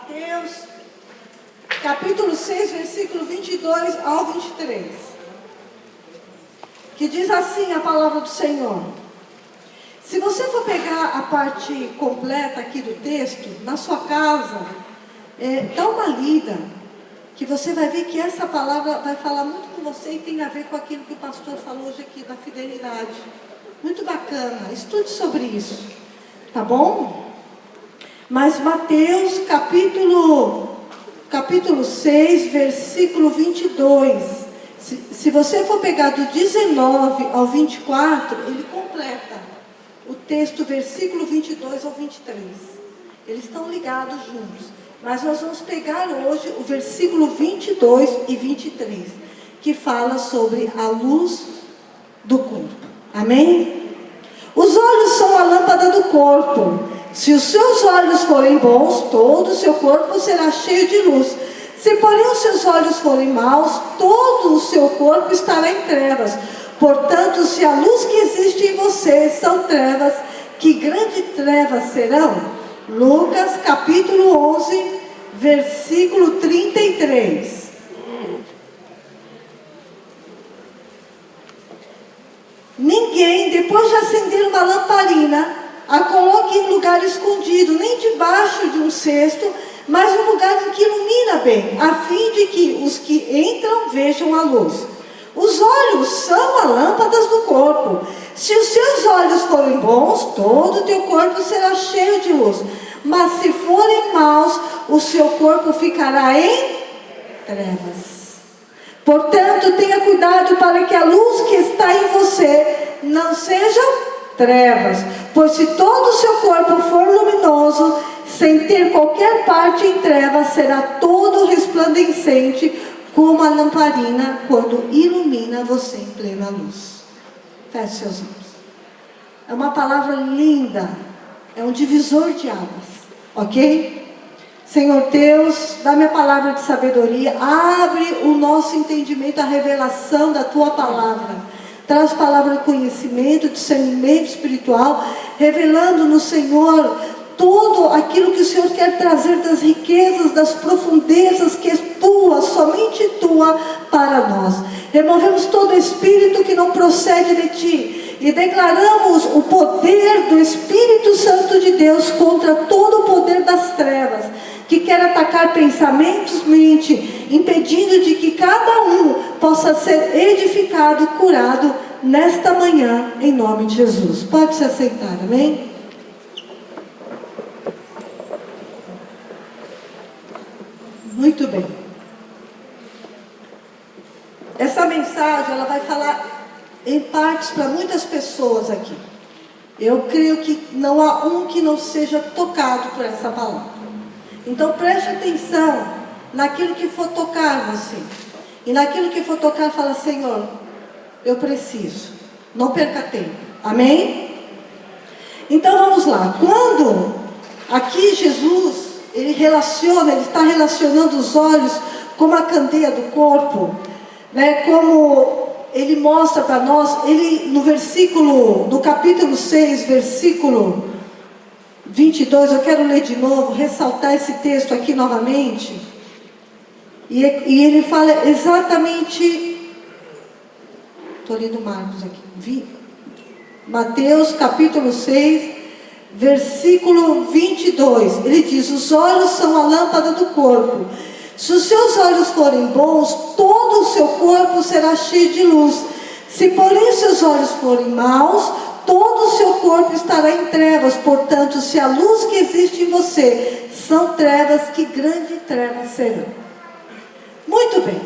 Mateus, capítulo 6, versículo 22 ao 23. Que diz assim a palavra do Senhor. Se você for pegar a parte completa aqui do texto, na sua casa, dá uma lida, que você vai ver que essa palavra vai falar muito com você e tem a ver com aquilo que o pastor falou hoje aqui, da fidelidade. Muito bacana, estude sobre isso, tá bom? Mas Mateus, capítulo 6, versículo 22, se você for pegar do 19 ao 24, ele completa o texto, versículo 22 ao 23. Eles estão ligados juntos. Mas nós vamos pegar hoje o versículo 22 e 23, que fala sobre a luz do corpo. Amém? Os olhos são a lâmpada do corpo. Se os seus olhos forem bons, todo o seu corpo será cheio de luz. Se porém os seus olhos forem maus, todo o seu corpo estará em trevas. Portanto, se a luz que existe em você são trevas, que grandes trevas serão? Lucas capítulo 11, versículo 33. Ninguém, depois de acender uma lamparina, a coloque em lugar escondido, nem debaixo de um cesto, mas um lugar em que ilumina bem, a fim de que os que entram vejam a luz. Os olhos são as lâmpadas do corpo. Se os seus olhos forem bons, todo o teu corpo será cheio de luz. Mas se forem maus, o seu corpo ficará em trevas. Portanto, tenha cuidado para que a luz que está em você não seja trevas. Pois se todo o seu corpo for luminoso, sem ter qualquer parte em trevas, será todo resplandecente, como a lamparina quando ilumina você em plena luz. Feche seus olhos. É uma palavra linda, é um divisor de águas, ok? Senhor Deus, dá-me a palavra de sabedoria, abre o nosso entendimento, a revelação da Tua palavra. Traz palavra de conhecimento, discernimento espiritual, revelando no Senhor tudo aquilo que o Senhor quer trazer das riquezas, das profundezas que é tua, somente tua para nós. Removemos todo espírito que não procede de ti e declaramos o poder do Espírito Santo de Deus contra todo o poder das trevas que quer atacar pensamentos, mente, impedindo de que cada um possa ser edificado, curado nesta manhã, em nome de Jesus. Pode se aceitar, amém? Muito bem. Essa mensagem, ela vai falar em partes para muitas pessoas aqui. Eu creio que não há um que não seja tocado por essa palavra. Então preste atenção naquilo que for tocar você. E naquilo que for tocar, fala: Senhor, eu preciso. Não perca tempo. Amém? Então vamos lá. Quando aqui Jesus, ele está relacionando os olhos como a candeia do corpo, né? Como ele mostra para nós, ele no capítulo 6, versículo 22, eu quero ler de novo, ressaltar esse texto aqui novamente, e ele fala exatamente, estou lendo Marcos aqui, Mateus capítulo 6, versículo 22, ele diz: os olhos são a lâmpada do corpo. Se os seus olhos forem bons, todo o seu corpo será cheio de luz. Se porém os seus olhos forem maus, todo o seu corpo estará em trevas. Portanto, se a luz que existe em você são trevas, que grandes trevas serão. Muito bem.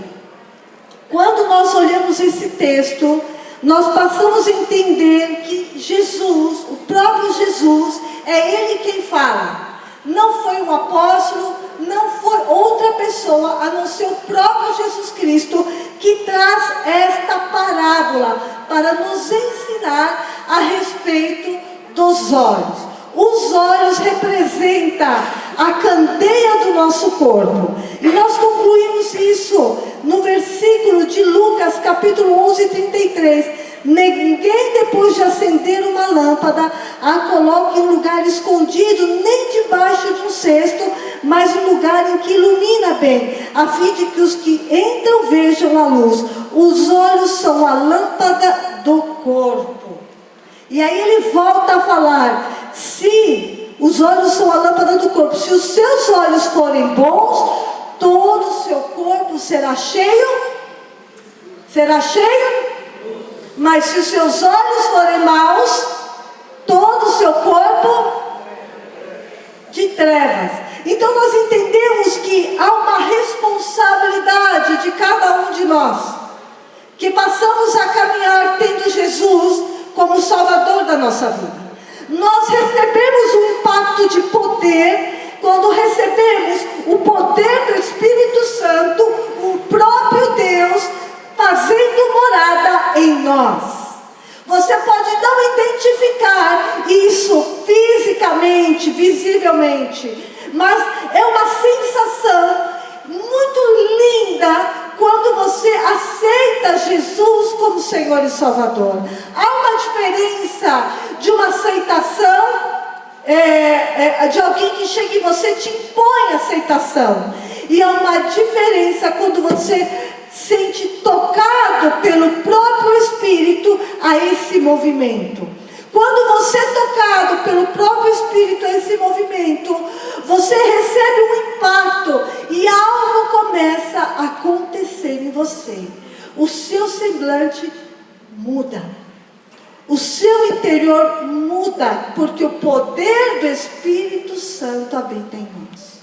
Quando nós olhamos esse texto, nós passamos a entender que Jesus, o próprio Jesus, é Ele quem fala. Não foi um apóstolo, não foi outra pessoa, a não ser o próprio Jesus Cristo, que traz esta parábola para nos ensinar a respeito dos olhos. Os olhos representam a candeia do nosso corpo. E nós concluímos isso no versículo de Lucas, capítulo 11, 33. Ninguém, depois de acender uma lâmpada, a coloca em um lugar escondido, nem debaixo de um cesto, mas um lugar em que ilumina bem, a fim de que os que entram vejam a luz. Os olhos são a lâmpada do corpo. E aí ele volta a falar: se os olhos são a lâmpada do corpo, se os seus olhos forem bons, todo o seu corpo será cheio. Será cheio? Mas se os seus olhos forem maus, todo o seu corpo de trevas. Então nós entendemos que há uma responsabilidade de cada um de nós, que passamos a caminhar tendo Jesus como Salvador da nossa vida. Nós recebemos um impacto de poder quando recebemos o poder do Espírito Santo, o próprio Deus, fazendo morada em nós. Você pode não identificar isso fisicamente, visivelmente, mas é uma sensação muito linda quando você aceita Jesus como Senhor e Salvador. Há uma diferença de uma aceitação, de alguém que chega e você te impõe a aceitação. E há uma diferença quando você sente tocado pelo próprio Espírito a esse movimento. Quando você é tocado pelo próprio Espírito a esse movimento, você recebe um impacto e algo começa a acontecer em você. O seu semblante muda. O seu interior muda, porque o poder do Espírito Santo habita em nós.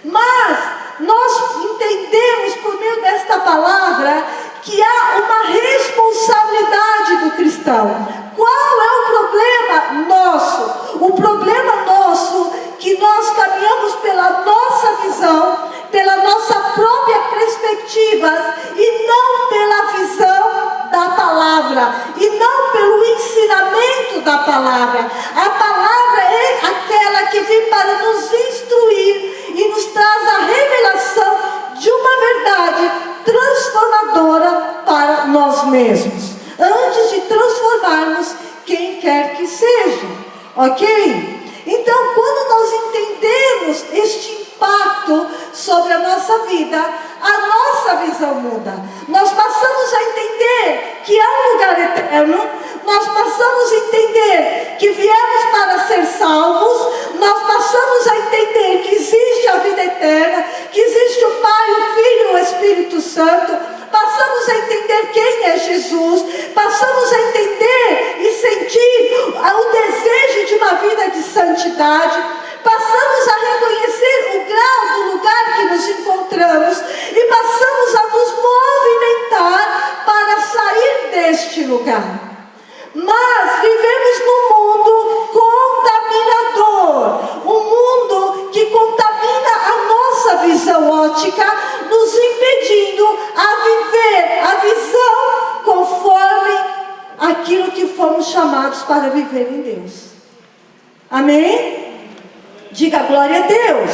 Mas nós entendemos por meio desta palavra que há uma responsabilidade do cristão. Qual é o problema nosso? O problema nosso é que nós caminhamos pela nossa visão, pela nossa própria perspectiva e não pela visão da palavra, e não pelo ensinamento da palavra. A palavra é aquela que vem para nos instruir e nos traz a revelação de uma verdade transformadora para nós mesmos, antes de transformarmos quem quer que seja, ok? Então, quando nós entendemos este impacto sobre a nossa vida, a nossa visão muda. Nós passamos a entender que há um lugar eterno, nós passamos a entender que viemos para ser salvos, nós passamos a entender que existe a vida eterna, que existe o Pai, o Filho e o Espírito Santo. Passamos a entender quem é Jesus, passamos a entender e sentir o desejo de uma vida de santidade, passamos a reconhecer o grau do lugar que nos encontramos e passamos a nos movimentar para sair deste lugar. Mas vivemos num mundo contaminador, um mundo que contamina a nossa visão ótica, nos impedindo a viver a visão conforme aquilo que fomos chamados para viver em Deus. Amém? Diga glória a Deus.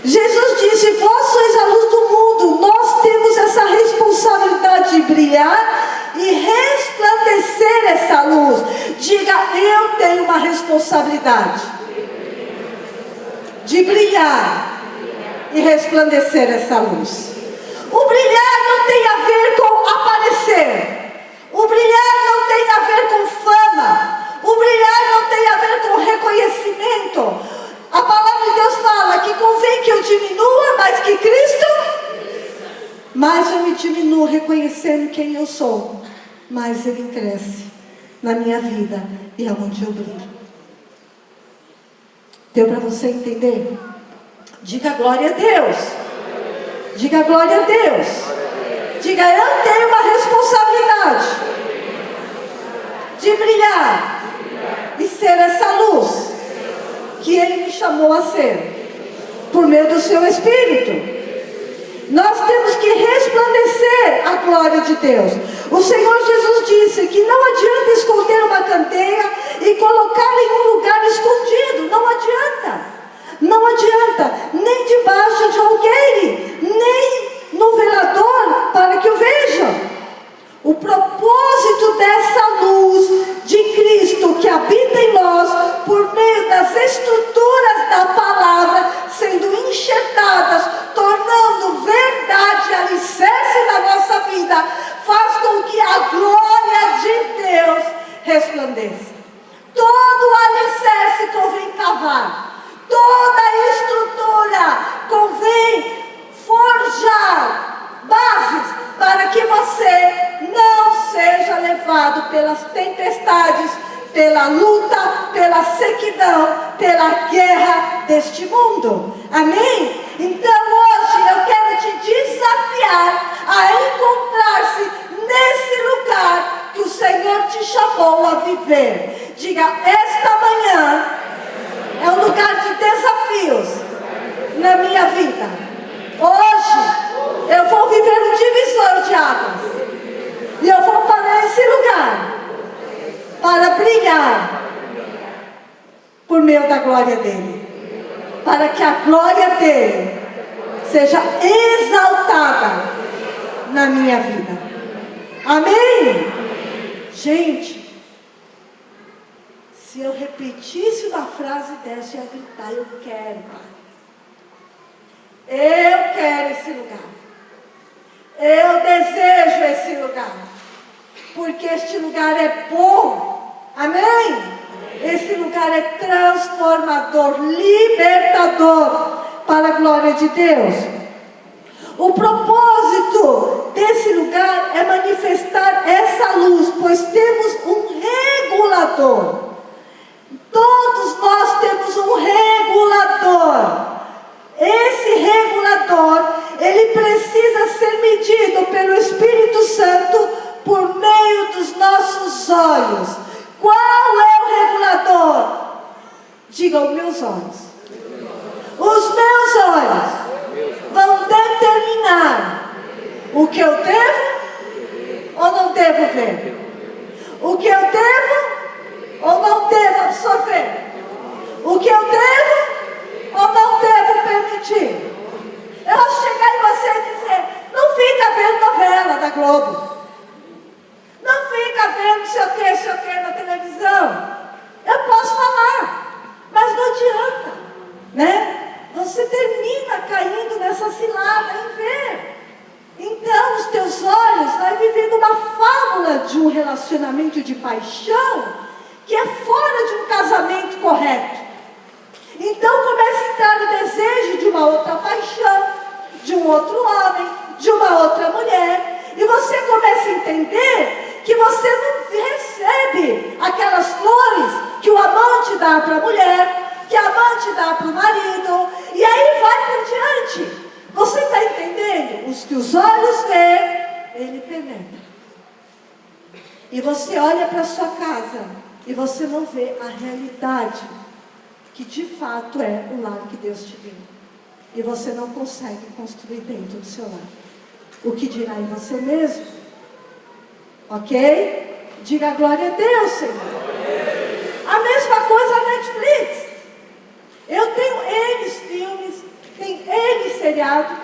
Jesus disse: vós sois a luz do mundo. Nós temos essa responsabilidade de brilhar e resplandecer essa luz. Diga: eu tenho uma responsabilidade de brilhar e resplandecer essa luz. O brilhar não tem a ver com aparecer. O brilhar não tem a ver com fama. O brilhar não tem a ver com reconhecimento. A palavra de Deus fala que convém que eu diminua, mas que Cristo... Mas eu me diminuo reconhecendo quem eu sou, mas Ele cresce na minha vida e é onde eu brilho. Deu para você entender? Diga glória a Deus. Diga glória a Deus. Diga: eu tenho uma responsabilidade de brilhar e ser essa luz que Ele me chamou a ser, por meio do seu Espírito. Nós temos que resplandecer a glória de Deus. O Senhor Jesus disse que não adianta esconder uma candeia e colocá-la em um lugar escondido. Não adianta. Não adianta. Nem debaixo de alguém, nem no velador para que o vejam. O propósito lavar. Toda estrutura convém forjar bases para que você não seja levado pelas tempestades, pela luta, pela sequidão, pela guerra deste mundo. Amém? Então hoje eu quero te desafiar a encontrar-se nesse lugar que o Senhor te chamou a viver. Diga, esta manhã é um lugar de desafios na minha vida. Hoje eu vou viver um divisor de águas. E eu vou parar nesse lugar para brilhar por meio da glória dele. Para que a glória dele seja exaltada na minha vida. Amém? Gente, se eu repetisse uma frase dessa, eu ia gritar, eu quero, Pai. Eu quero esse lugar. Eu desejo esse lugar. Porque este lugar é bom. Amém? Esse lugar é transformador, libertador, para a glória de Deus. O propósito desse lugar é manifestar essa luz, pois temos um regulador. Todos nós temos um regulador. Esse regulador, ele precisa ser medido pelo Espírito Santo por meio dos nossos olhos. Qual é o regulador? Diga, os meus olhos. Os meus olhos vão determinar o que eu devo ou não devo ver. O que eu devo ou não devo absorver. O que eu devo ou não devo permitir. Eu posso chegar em você e dizer, não fica vendo novela da Globo. Não fica vendo sei o que na televisão. Eu posso falar, mas não adianta, né? Você termina caindo nessa cilada em ver. Então os teus olhos vai vivendo uma fábula de um relacionamento de paixão que é fora de um casamento correto. Então começa a entrar o desejo de uma outra paixão, de um outro homem, de uma outra mulher. E você começa a entender que você não recebe aquelas flores que o amante dá para a mulher, que a amante dá para o marido. E aí vai por diante. Você está entendendo? Os que os olhos veem, ele penetra. E você olha para a sua casa e você não vê a realidade que de fato é o lar que Deus te deu. E você não consegue construir dentro do seu lar. O que dirá em você mesmo? Ok? Diga glória a Deus, Senhor. A mesma coisa a Netflix. Eu tenho N filmes, tem N seriado.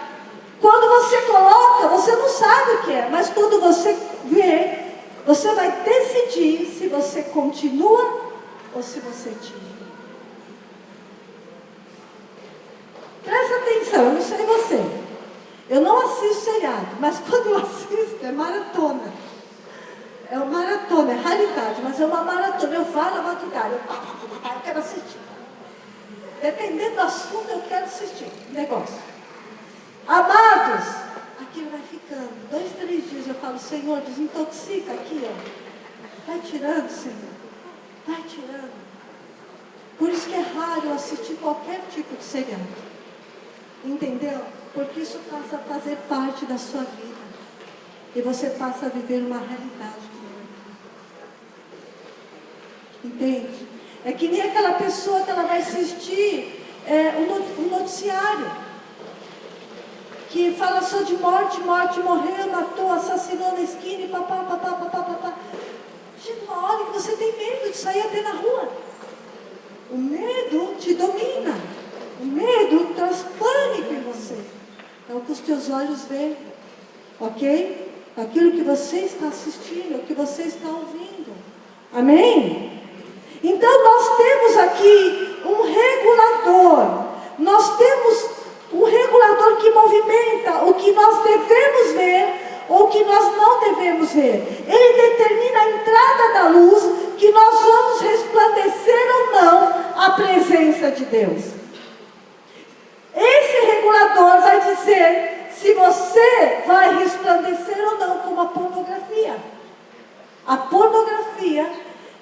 Quando você coloca, você não sabe o que é. Mas quando você vê, você vai decidir se você continua ou se você tira. Presta atenção, eu não sei você. Eu não assisto seriado, mas quando eu assisto é maratona. É uma maratona, é raridade, mas é uma maratona. Eu falo a madrugada, eu quero assistir. Dependendo do assunto, eu quero assistir. Negócio. Amados, aquilo vai ficando. 2, 3 dias eu falo, Senhor, desintoxica aqui, ó. Vai tirando, Senhor. Vai tirando. Por isso que é raro eu assistir qualquer tipo de seriado. Entendeu? Porque isso passa a fazer parte da sua vida. E você passa a viver uma realidade. Entende? É que nem aquela pessoa que ela vai assistir um noticiário. Que fala só de morte, morreu, matou, assassinou na esquina e papá. Chega uma hora que você tem medo de sair até na rua. O medo te domina. O medo traz pânico em você. É o que os teus olhos veem. Ok? Aquilo que você está assistindo, o que você está ouvindo. Amém? Então nós temos aqui um regulador. Nós temos um regulador que movimenta o que nós devemos ver ou o que nós não devemos ver. Ele determina a entrada da luz, que nós vamos resplandecer ou não a presença presença de Deus. Esse regulador vai dizer se você vai resplandecer ou não, como a pornografia. A pornografia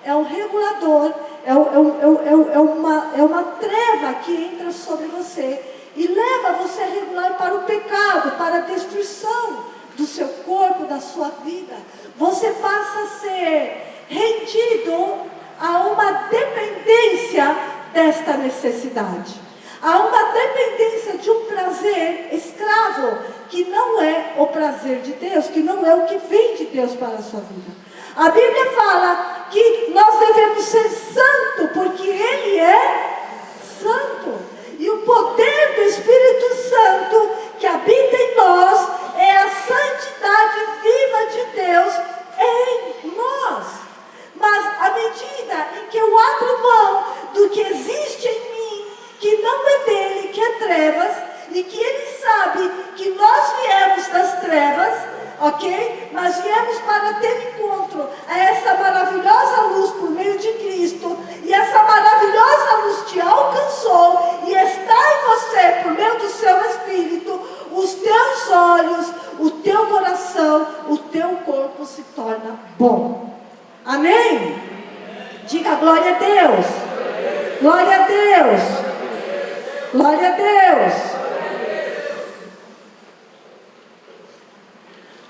é um regulador, é uma treva que entra sobre você e leva você a regular para o pecado, para a destruição do seu corpo, da sua vida. Você passa a ser rendido a uma dependência desta necessidade. Há uma dependência de um prazer escravo, que não é o prazer de Deus, que não é o que vem de Deus para a sua vida. A Bíblia fala que nós devemos ser santos, porque Ele é santo. E o poder do Espírito Santo que habita em nós é a santidade viva de Deus em nós. Mas à medida em que eu abro mão do que existe em mim, que não é dele, que é trevas, e que ele sabe que nós viemos das trevas, ok? Mas viemos para ter encontro a essa maravilhosa luz por meio de Cristo, e essa maravilhosa luz te alcançou e está em você por meio do seu Espírito. Os teus olhos, o teu coração, o teu corpo se torna bom. Amém? Diga glória a Deus. Glória a Deus. Glória a Deus.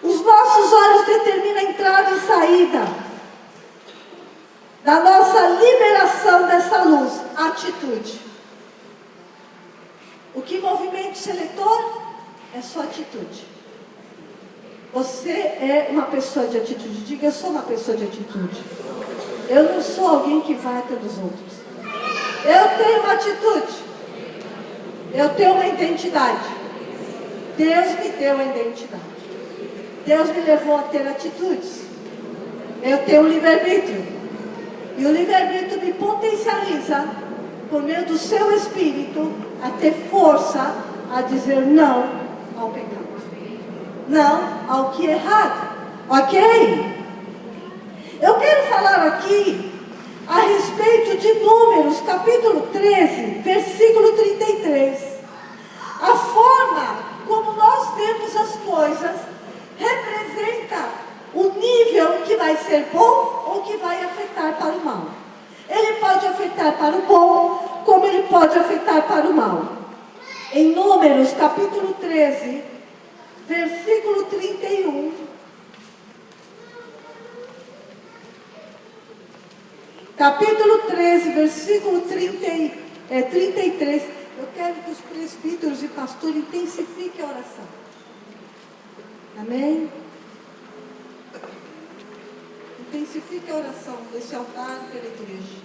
Os nossos olhos determinam a entrada e saída da nossa liberação dessa luz. Atitude. O que movimenta o seletor é sua atitude. Você é uma pessoa de atitude. Diga, eu sou uma pessoa de atitude. Eu não sou alguém que vai pelos outros. Eu tenho uma atitude. Eu tenho uma identidade. Deus me deu a identidade. Deus me levou a ter atitudes. Eu tenho um livre-arbítrio. E o livre-arbítrio me potencializa, por meio do seu Espírito, a ter força a dizer não ao pecado. Não ao que é errado. Ok? Eu quero falar aqui a respeito de Números, capítulo 13, versículo 33. A forma como nós vemos as coisas representa o nível que vai ser bom ou que vai afetar para o mal. Ele pode afetar para o bom, como ele pode afetar para o mal. Em Números, capítulo 13, versículo 31. Capítulo 13, versículo 33. Eu quero que os presbíteros e pastores intensifiquem a oração. Amém? Intensifique a oração desse altar pela igreja.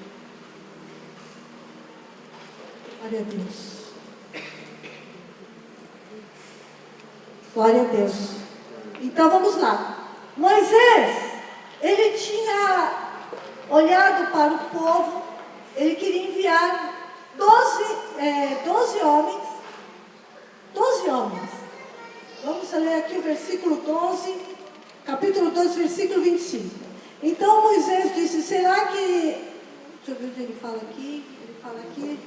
Glória a Deus. Glória a Deus. Então vamos lá. Moisés, ele tinha olhado para o povo, ele queria enviar 12 homens. 12 homens. Vamos ler aqui o versículo 12, capítulo 12, versículo 25. Então Moisés disse, será que... Deixa eu ver onde ele fala aqui. Ele fala aqui.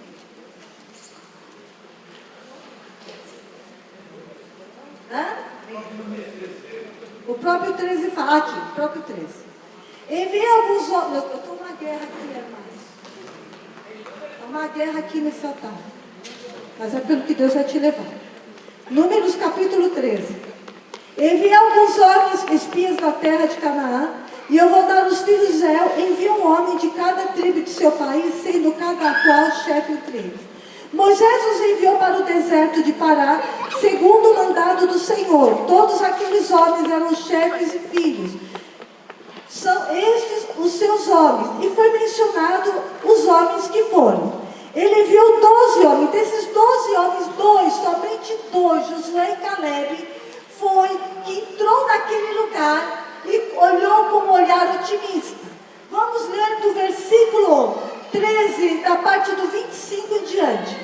O próprio 13 fala, aqui, o próprio 13. Enviei alguns homens, eu estou numa guerra aqui, irmãos. Há uma guerra aqui nesse altar. Mas é pelo que Deus vai te levar. Números capítulo 13. Enviei alguns homens espias da terra de Canaã, e eu vou dar os filhos de Israel, envia um homem de cada tribo de seu país, sendo cada qual chefe entre eles. Moisés os enviou para o deserto de Pará, segundo o mandado do Senhor. Todos aqueles homens eram chefes e filhos. São estes os seus homens. E foi mencionado os homens que foram. Ele enviou 12 homens. Desses 12 homens, somente dois, Josué e Caleb, foi que entrou naquele lugar e olhou com um olhar otimista. Vamos ler do versículo 13, da parte do 25 em diante.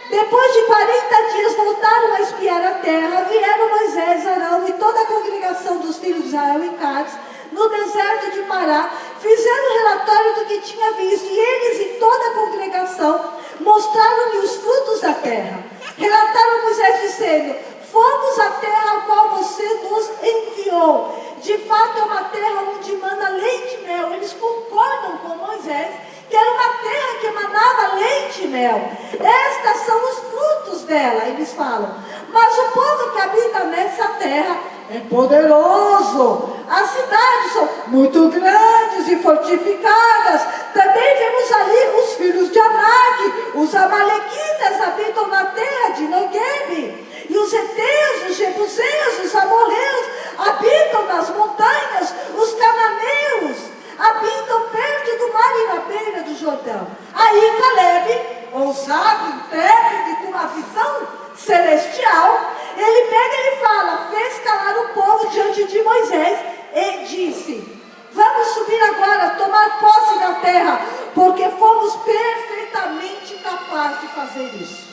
Depois de 40 dias voltaram a espiar a terra, vieram Moisés, Arão e toda a congregação dos filhos de Israel em Cádiz, no deserto de Pará, fizeram relatório do que tinha visto, e eles e toda a congregação mostraram-lhe os frutos da terra. Relataram Moisés dizendo: fomos à terra a qual você nos enviou. De fato é uma terra onde mana leite e mel. Eles concordam com Moisés que era uma terra que emanava leite e mel. Estes são os frutos dela, eles falam. Mas o povo que habita nessa terra é poderoso. As cidades são muito grandes e fortificadas. Também vemos ali os filhos de Anak. Os amalequitas habitam na terra de Neguebe. E os heteus, os jebuseus, os amorreus habitam nas montanhas. Os cananeus habitam perto do mar e na beira do Jordão. Aí Caleb, ousado, intrépido e com uma visão celestial, ele pega e ele fala, fez calar o povo diante de Moisés e disse: vamos subir agora, tomar posse da terra, porque fomos perfeitamente capazes de fazer isso.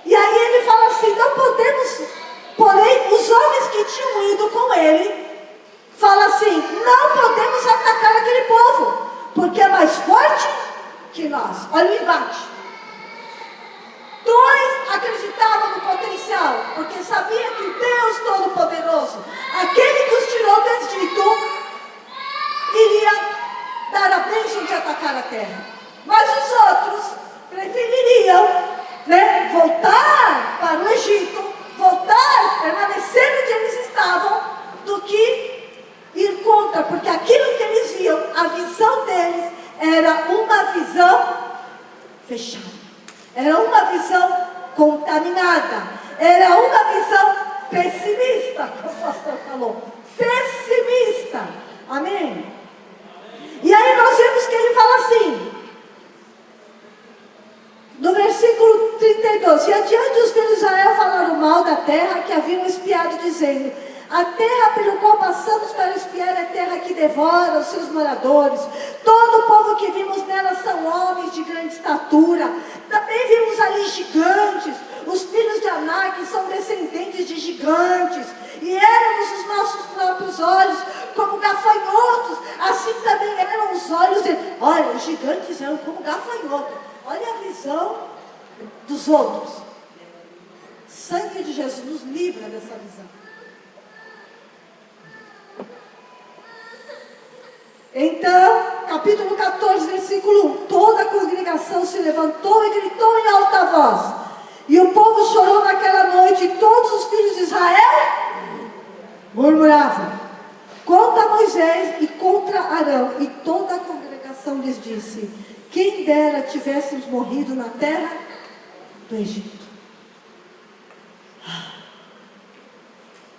E aí ele fala assim: não podemos, porém os homens que tinham ido com ele, fala assim: não podemos atacar aquele povo, porque é mais forte que nós. Olha o embate. Dois acreditavam no potencial, porque sabia que o Deus Todo-Poderoso, aquele que os tirou do Egito, iria dar a bênção de atacar a terra. Mas os outros prefeririam, voltar para o Egito, voltar, permanecer onde eles estavam, do que ir contra, porque aquilo que eles viam, a visão deles era uma visão fechada, era uma visão contaminada, era uma visão pessimista, como o pastor falou, pessimista, amém? E aí nós vemos que ele fala assim, no versículo 32, e adiante os filhos de Israel falaram mal da terra que haviam espiado, dizendo: a terra pelo qual passamos para espiar é terra que devora os seus moradores. Todo o povo que vimos nela são homens de grande estatura. Também vimos ali gigantes. Os filhos de Anak são descendentes de gigantes. E éramos os nossos próprios olhos como gafanhotos. Assim também eram os olhos dele. Olha, os gigantes eram como gafanhotos. Olha a visão dos outros. Sangue de Jesus nos livra dessa visão. Então, capítulo 14, versículo 1. Toda a congregação se levantou e gritou em alta voz. E o povo chorou naquela noite, e todos os filhos de Israel murmuravam contra Moisés e contra Arão. E toda a congregação lhes disse: quem dera tivéssemos morrido na terra do Egito.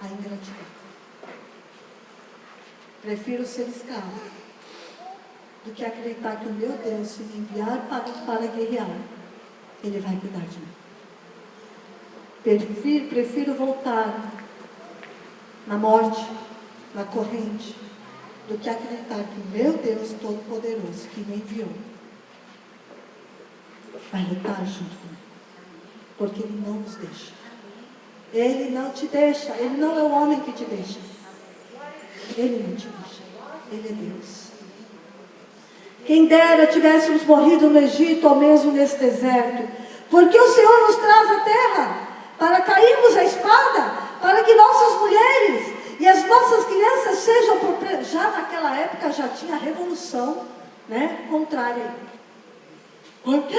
A ingratidão. Prefiro ser escravo do que acreditar que o meu Deus, se me enviar para guerrear, Ele vai cuidar de mim. Prefiro voltar na morte, na corrente, do que acreditar que o meu Deus Todo-Poderoso, que me enviou, vai lutar junto comigo, porque Ele não nos deixa. Ele não te deixa. Ele não é o homem que te deixa. Ele não te deixa. Ele é Deus. Quem dera tivéssemos morrido no Egito ou mesmo nesse deserto, porque o Senhor nos traz a terra para cairmos a espada, para que nossas mulheres e as nossas crianças sejam já naquela época já tinha a revolução, contrária. Por quê?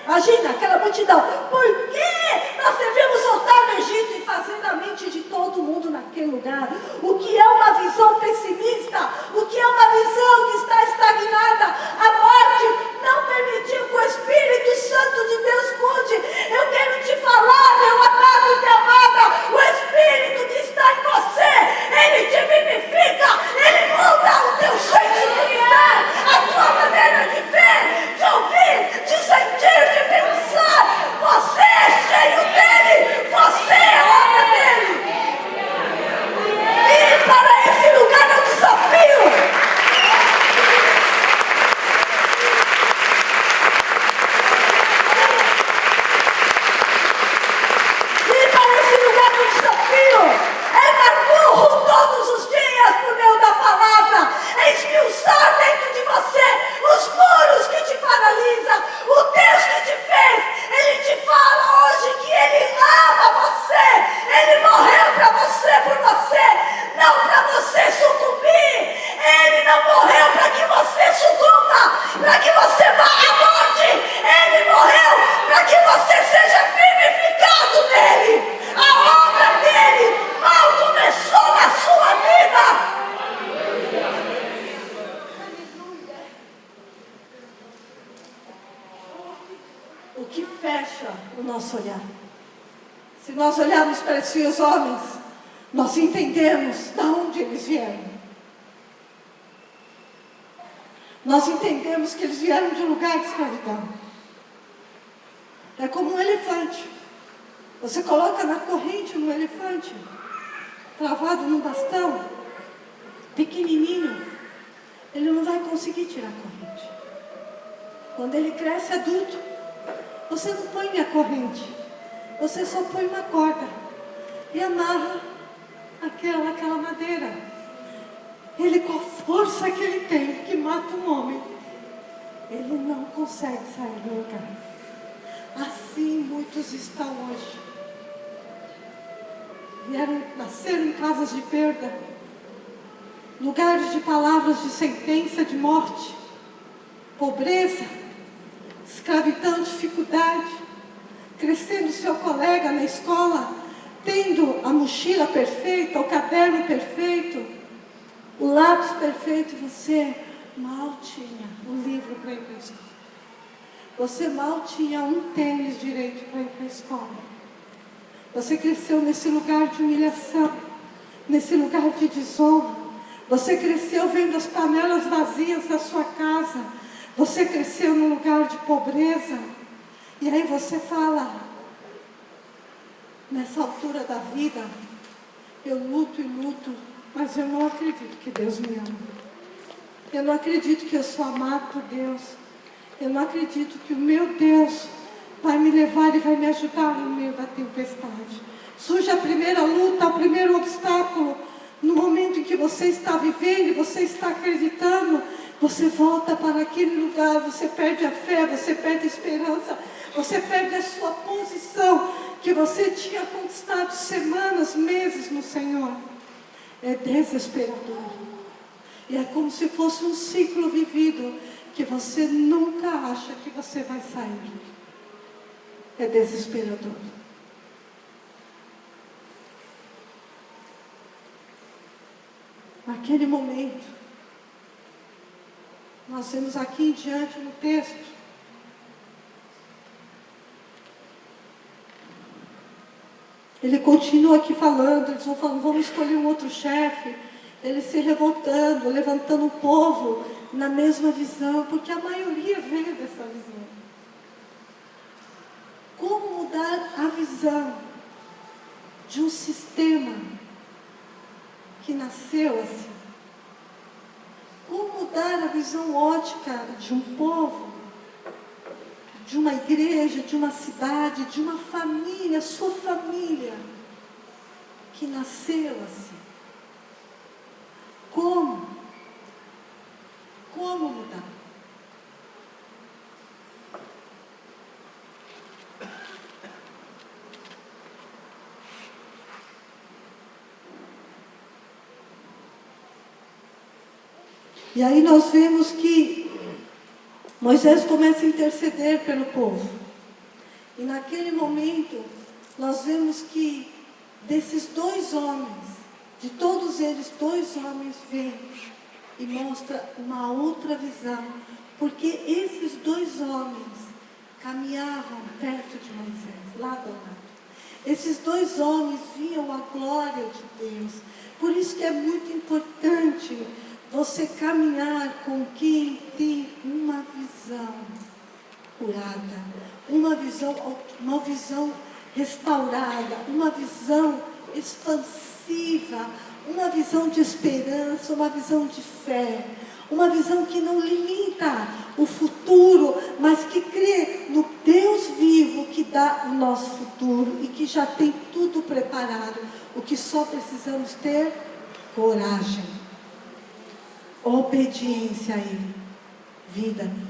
Imagina aquela multidão. Por que nós devemos voltar no Egito e fazer na mente de todo mundo naquele lugar? O que é uma visão pessimista? O que é uma visão que está estagnada? A morte não permitiu que o Espírito Santo de Deus mude. Eu quero te falar, meu amado e minha amada, o Espírito que está em você, Ele te vivifica, Ele muda o teu jeito de viver, a tua maneira de ver, de ouvir, de sentir, de pensar. Você é cheio dele, você é obra dele. E para esse lugar é um desafio. que fecha o nosso olhar. Se nós olharmos para esses homens, nós entendemos de onde eles vieram. Nós entendemos que eles vieram de um lugar de escravidão. É como um elefante. Você coloca na corrente um elefante, travado num bastão, pequenininho, ele não vai conseguir tirar a corrente. Quando ele cresce adulto, você não põe a corrente, você só põe uma corda e amarra aquela madeira. Ele, com a força que ele tem, que mata um homem, ele não consegue sair do lugar. Assim muitos estão hoje. Nasceram em casas de perda, lugares de palavras de sentença de morte, pobreza, escravidão, dificuldade, crescendo seu colega na escola, tendo a mochila perfeita, o caderno perfeito, o lápis perfeito, e você mal tinha um livro para ir para a escola. Você mal tinha um tênis direito para ir para a escola. Você cresceu nesse lugar de humilhação, nesse lugar de desonra. Você cresceu vendo as panelas vazias da sua casa. Você cresceu num lugar de pobreza. E aí você fala, nessa altura da vida, eu luto e luto, mas eu não acredito que Deus me ama. Eu não acredito que eu sou amado por Deus. Eu não acredito que o meu Deus vai me levar e vai me ajudar no meio da tempestade. Surge a primeira luta, o primeiro obstáculo. No momento em que você está vivendo e você está acreditando, você volta para aquele lugar, você perde a fé, você perde a esperança, você perde a sua posição que você tinha conquistado semanas, meses no Senhor. É desesperador. E é como se fosse um ciclo vivido que você nunca acha que você vai sair. É desesperador. Naquele momento, nós vemos aqui em diante no texto, ele continua aqui falando, eles vão falando, vamos escolher um outro chefe, ele se revoltando, levantando o povo na mesma visão, porque a maioria veio dessa visão. Como mudar a visão de um sistema que nasceu assim? Como mudar a visão ótica de um povo, de uma igreja, de uma cidade, de uma família, sua família, que nasceu assim? Como? Como mudar? E aí nós vemos que Moisés começa a interceder pelo povo. E naquele momento, nós vemos que desses dois homens, de todos eles, dois homens vêm e mostram uma outra visão. Porque esses dois homens caminhavam perto de Moisés, lado a lado. Esses dois homens viam a glória de Deus. Por isso que é muito importante você caminhar com quem tem uma visão curada, uma visão restaurada, uma visão expansiva, uma visão de esperança, uma visão de fé, uma visão que não limita o futuro, mas que crê no Deus vivo que dá o nosso futuro e que já tem tudo preparado. O que só precisamos ter? Coragem. Obediência a Ele, vida nele.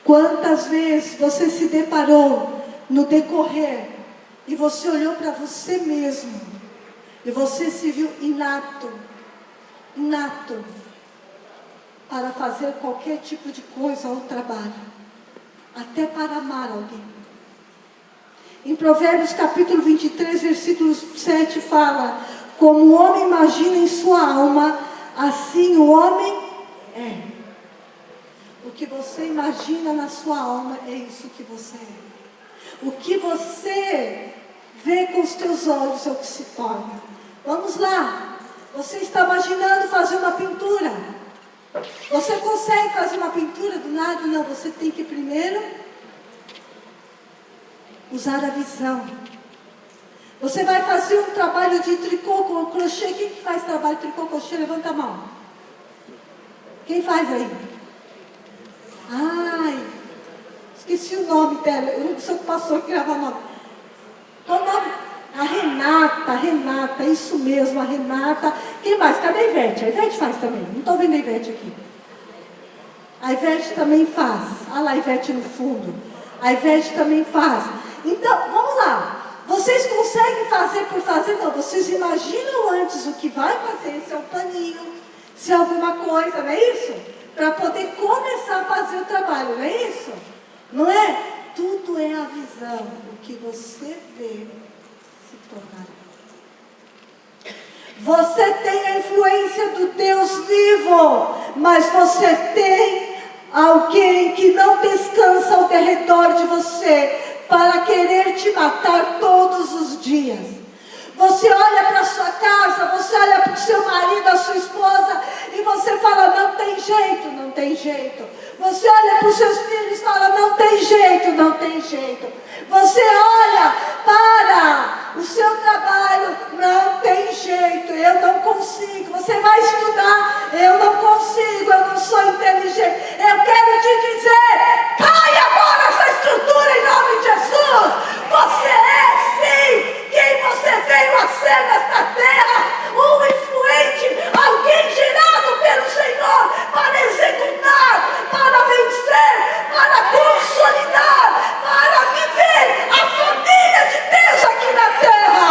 Quantas vezes você se deparou no decorrer e você olhou para você mesmo e você se viu inapto para fazer qualquer tipo de coisa ou trabalho, até para amar alguém. Em Provérbios capítulo 23, versículo 7 fala: como o homem imagina em sua alma, assim o homem é. O que você imagina na sua alma é isso que você é. O que você vê com os teus olhos é o que se torna. Vamos lá. Você está imaginando fazer uma pintura. Você consegue fazer uma pintura do nada? Não, você tem que primeiro usar a visão. Você vai fazer um trabalho de tricô com crochê. Quem que faz trabalho de tricô com crochê? Levanta a mão. Quem faz aí? Ai, esqueci o nome dela. Eu não sou o pastor que grava o nome. Qual o nome? A Renata, isso mesmo, a Renata. Quem mais? Cadê a Ivete? A Ivete faz também. Não estou vendo a Ivete aqui. A Ivete também faz. Olha lá a Ivete no fundo. A Ivete também faz. Então, vamos lá. Vocês conseguem fazer por fazer? Não, vocês imaginam antes o que vai fazer, se é um paninho, se é alguma coisa, não é isso? Para poder começar a fazer o trabalho, não é isso? Não é? Tudo é a visão. O que você vê se tornará. Você tem a influência do Deus vivo, mas você tem alguém que não descansa ao derredor de você para querer te matar todos os dias. Você olha para a sua casa, você olha para o seu marido, a sua esposa, e você fala, não tem jeito, não tem jeito. Você olha para os seus filhos e fala, não tem jeito, não tem jeito. Você olha para o seu trabalho, não tem jeito, eu não consigo. Você vai estudar, eu não consigo, eu não sou inteligente. Eu quero te dizer, cai agora essa estrutura em nome de Jesus. Você é sim quem você veio a ser nesta terra, um influente, alguém gerado pelo Senhor para executar, para vencer, para consolidar, para viver a família de Deus aqui na terra.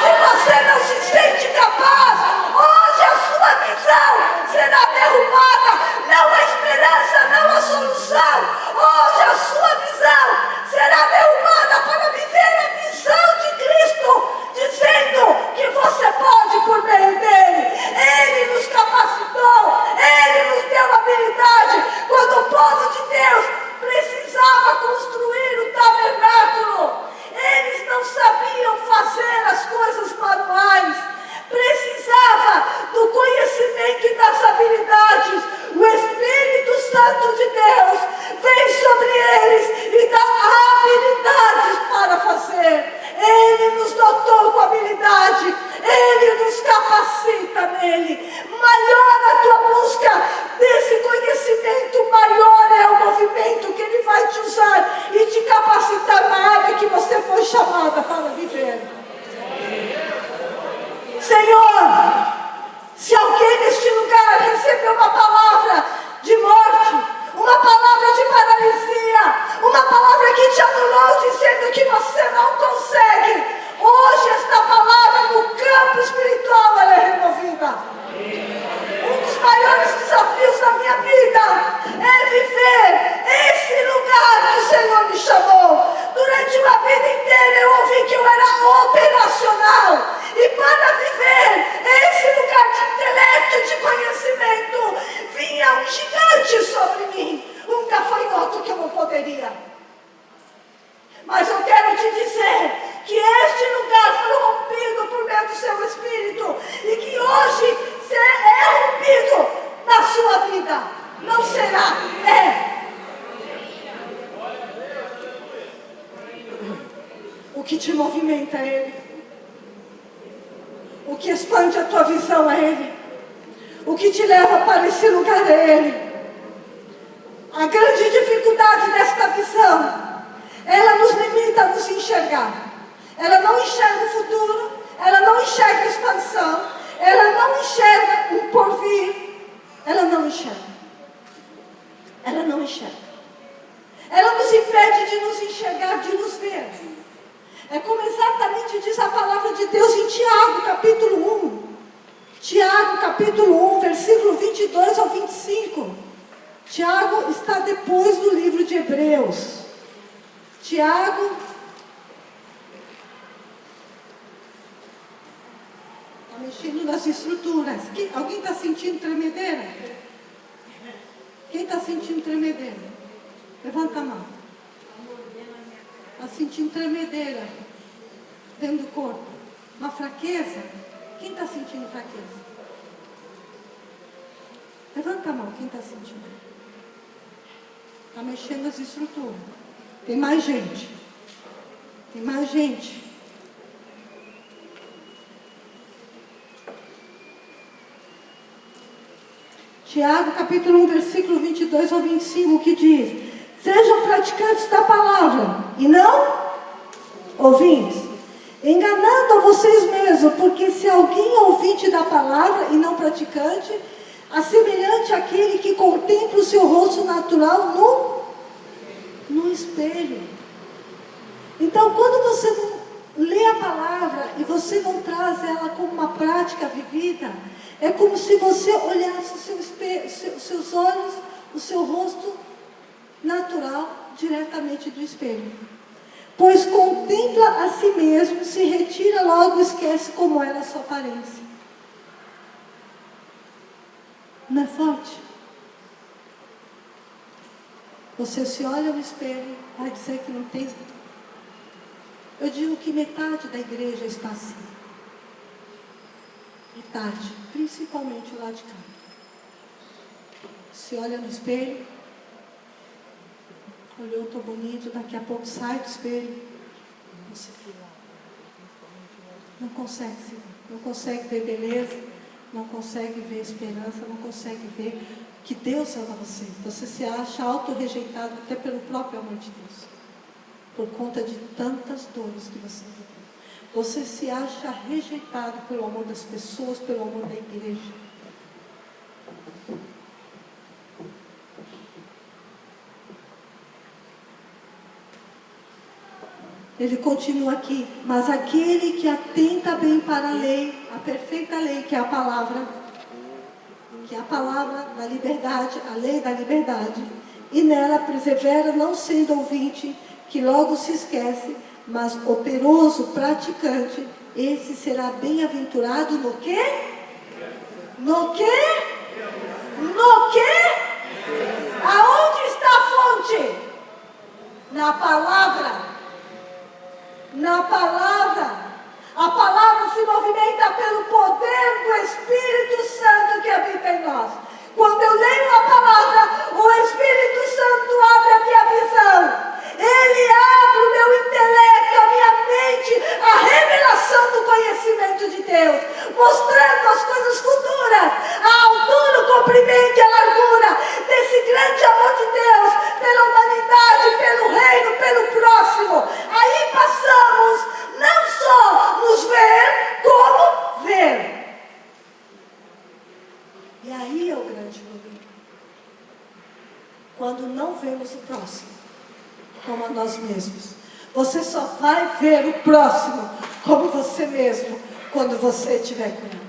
Se você não se sente capaz, hoje a sua visão será derrubada. Não há esperança, não há solução. Hoje a sua visão será derrubada para viver a visão de Cristo, dizendo que você pode por meio dele. Ele nos capacitou, ele nos deu habilidade. Quando o povo de Deus precisava construir o tabernáculo, eles não sabiam fazer as coisas manuais, precisava do conhecimento e das habilidades. O Espírito Santo de Deus vem sobre eles e dá habilidades para fazer. Ele nos dotou com habilidade, ele nos capacita nele. Maior a tua busca desse conhecimento, maior é o movimento que ele vai te usar e te capacitar na área que você foi chamada para viver. Senhor, se alguém neste lugar recebeu uma palavra de morte, uma palavra de paralisia, uma palavra que te anulou dizendo que você não consegue, hoje esta palavra no campo espiritual ela é removida. Um dos maiores desafios da minha vida é viver esse lugar que o Senhor me chamou. Durante uma vida inteira eu ouvi que eu era operacional. E para viver esse lugar de intelecto, de conhecimento, vinha um gigante sobre mim. Um gafanhoto que eu não poderia. Mas eu quero te dizer que este lugar foi rompido por meio do seu Espírito. E que hoje é rompido na sua vida. Não será, é. O que te movimenta é Ele. O que expande a tua visão é Ele. O que te leva para esse lugar é Ele. A grande dificuldade desta visão, ela nos limita a nos enxergar. Ela não enxerga o futuro, ela não enxerga a expansão, ela não enxerga um porvir, ela não enxerga. Ela não enxerga. Ela nos impede de nos enxergar, de nos ver. É como exatamente diz a palavra de Deus em Tiago, capítulo 1. Tiago, capítulo 1, versículo 22 ao 25. Tiago está depois do livro de Hebreus. Tiago, está mexendo nas estruturas. Alguém está sentindo tremedeira? Quem está sentindo tremedeira? Levanta a mão. Está sentindo tremedeira dentro do corpo? Uma fraqueza? Quem está sentindo fraqueza? Levanta a mão, quem está sentindo? Está mexendo as estruturas. Tem mais gente. Tem mais gente. Tiago, capítulo 1, versículo 22 ao 25, que diz: sejam praticantes da palavra, e não ouvintes, enganando a vocês mesmos, porque se alguém é ouvinte da palavra e não praticante, assemelhante àquele que contempla o seu rosto natural no espelho. Então, quando você não lê a palavra e você não traz ela como uma prática vivida, é como se você olhasse o seu espelho, seus olhos, o seu rosto natural diretamente do espelho. Pois contempla a si mesmo, se retira logo, esquece como era a sua aparência. Não é forte? Você se olha no espelho, vai dizer que não tem. Eu digo que metade da igreja está assim. Metade, principalmente lá de cá. Se olha no espelho, olhou, estou bonito, daqui a pouco sai do espelho. Não consegue se ver, não consegue ver beleza, não consegue ver esperança, não consegue ver que Deus ama você. Você se acha auto-rejeitado até pelo próprio amor de Deus, por conta de tantas dores que você viveu. Você se acha rejeitado pelo amor das pessoas, pelo amor da igreja. Ele continua aqui: mas aquele que atenta bem para a lei, a perfeita lei, que é a palavra da liberdade, a lei da liberdade, e nela persevera, não sendo ouvinte, que logo se esquece, mas operoso praticante, esse será bem-aventurado no quê? No quê? No quê? Aonde está a fonte? Na palavra. Na palavra. A palavra se movimenta pelo poder do Espírito Santo que habita em nós. Quando eu leio a palavra, o Espírito Santo abre a minha visão. Ele abre o meu intelecto, a minha mente, a revelação do conhecimento de Deus, mostrando as coisas futuras, a altura, o comprimento e a largura desse grande amor de Deus pela humanidade, pelo reino, pelo próximo. Aí passamos não só nos ver, como ver. E aí é o grande problema. Quando não vemos o próximo como a nós mesmos. Você só vai ver o próximo como você mesmo quando você estiver curado.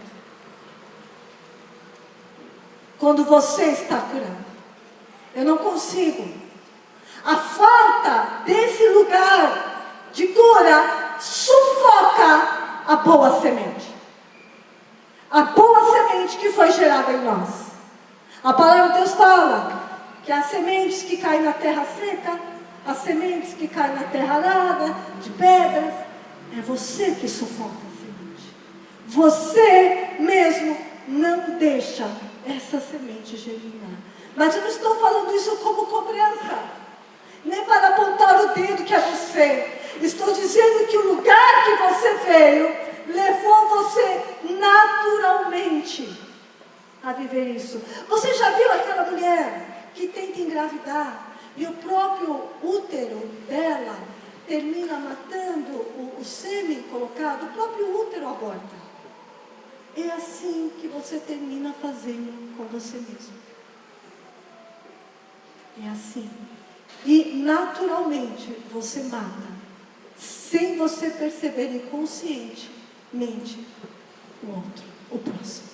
Quando você está curado. Eu não consigo. A falta desse lugar de cura sufoca a boa semente. A boa semente que foi gerada em nós. A palavra de Deus fala que as sementes que caem na terra seca, as sementes que caem na terra arada, de pedras, é você que sufoca a semente. Você mesmo não deixa essa semente germinar. Mas eu não estou falando isso como cobrança, nem para apontar o dedo que é você. Estou dizendo que o lugar que você veio levou você naturalmente a viver isso. Você já viu aquela mulher que tenta engravidar e o próprio útero dela termina matando o sêmen colocado, o próprio útero aborta? É assim que você termina fazendo com você mesmo. É assim. E naturalmente você mata, sem você perceber inconscientemente, o outro, o próximo.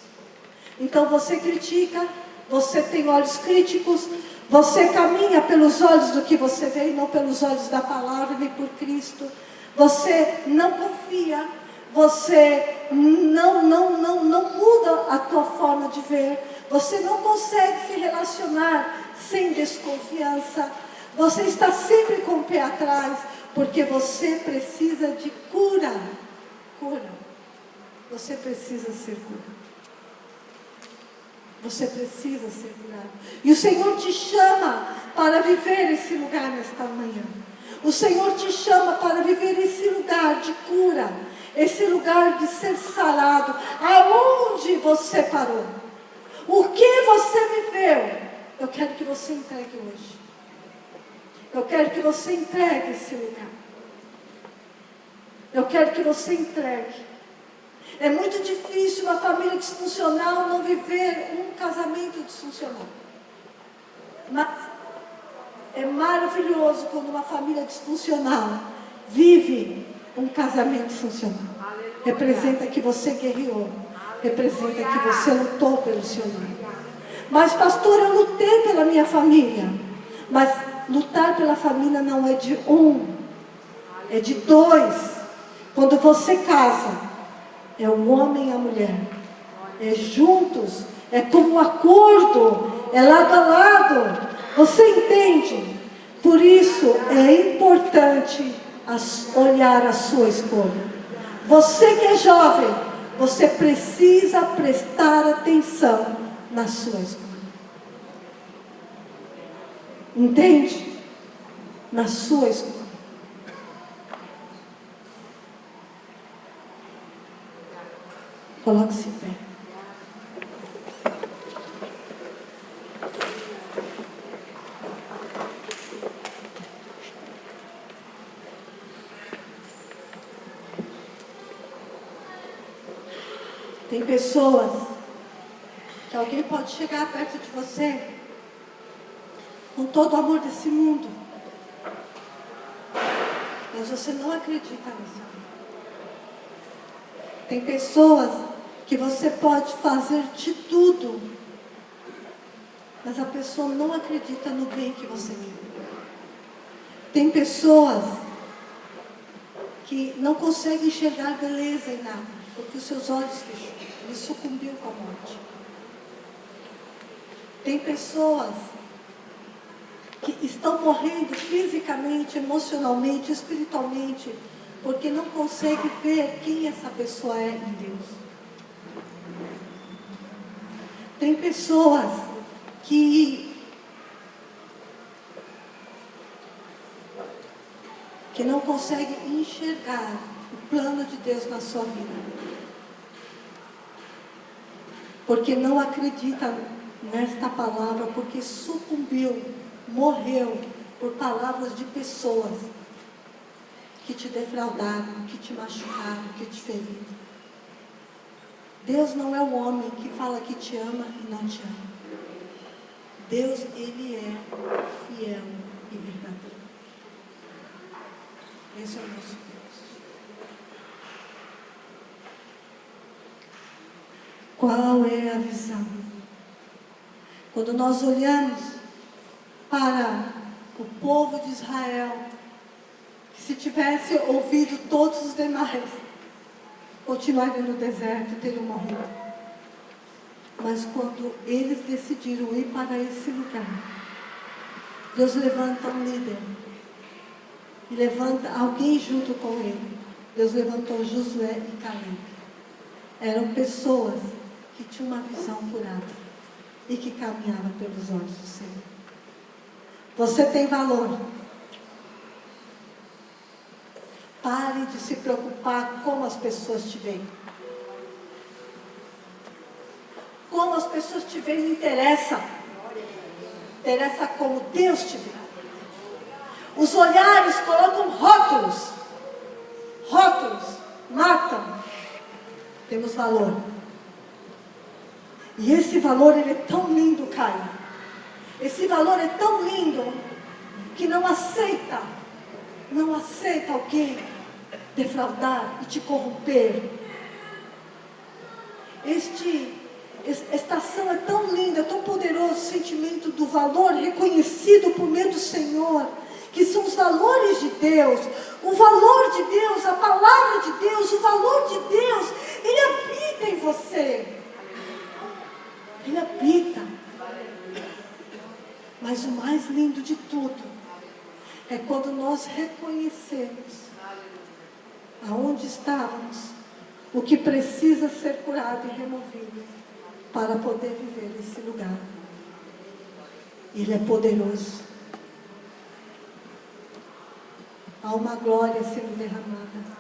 Então você critica, você tem olhos críticos, você caminha pelos olhos do que você vê e não pelos olhos da palavra, nem por Cristo. Você não confia, você não muda a tua forma de ver. Você não consegue se relacionar sem desconfiança. Você está sempre com o pé atrás, porque você precisa de cura. Cura. Você precisa ser curado. Você precisa ser curado. E o Senhor te chama para viver esse lugar nesta manhã. O Senhor te chama para viver esse lugar de cura. Esse lugar de ser sarado. Aonde você parou? O que você viveu? Eu quero que você entregue hoje. Eu quero que você entregue esse lugar. Eu quero que você entregue. É muito difícil uma família disfuncional não viver um casamento disfuncional. Mas é maravilhoso quando uma família disfuncional vive um casamento funcional. Representa que você guerreou. Representa que você lutou pelo seu lar. Mas pastor, eu lutei pela minha família. Mas lutar pela família não é de um, é de dois. Quando você casa, é o homem e a mulher, é juntos, é como um acordo, é lado a lado. Você entende? Por isso é importante olhar a sua escolha. Você que é jovem, você precisa prestar atenção na sua escolha. Entende? Na sua escolha. Coloque-se em pé. Tem pessoas que alguém pode chegar perto de você com todo o amor desse mundo, mas você não acredita nesse amor. Tem pessoas que você pode fazer de tudo, mas a pessoa não acredita no bem que você tem. Tem pessoas que não conseguem enxergar beleza em nada, porque os seus olhos fechou, ele sucumbiu com a morte. Tem pessoas que estão morrendo fisicamente, emocionalmente, espiritualmente, porque não conseguem ver quem essa pessoa é em Deus. Tem pessoas que não conseguem enxergar o plano de Deus na sua vida, porque não acredita nesta palavra, porque sucumbiu, morreu por palavras de pessoas que te defraudaram, que te machucaram, que te feriram. Deus não é um homem que fala que te ama e não te ama. Deus, Ele é fiel e verdadeiro. Esse é o nosso Deus. Qual é a visão? Quando nós olhamos para o povo de Israel, que se tivesse ouvido todos os demais, continuariam no deserto, teriam morrido. Mas quando eles decidiram ir para esse lugar, Deus levanta um líder. E levanta alguém junto com ele. Deus levantou Josué e Caleb. Eram pessoas que tinham uma visão curada e que caminhavam pelos olhos do Senhor. Você tem valor. Pare de se preocupar como as pessoas te veem. Como as pessoas te veem não interessa. Interessa como Deus te vê. Os olhares colocam rótulos. Rótulos matam. Temos valor. E esse valor, ele é tão lindo, Caio. Esse valor é tão lindo que não aceita alguém defraudar e te corromper. Esta ação é tão linda, é tão poderoso, o sentimento do valor reconhecido por meio do Senhor, que são os valores de Deus, o valor de Deus, a palavra de Deus, o valor de Deus, Ele habita em você. Ele habita. Mas o mais lindo de tudo é quando nós reconhecemos aonde estávamos, o que precisa ser curado e removido para poder viver esse lugar. Ele é poderoso. Há uma glória sendo derramada.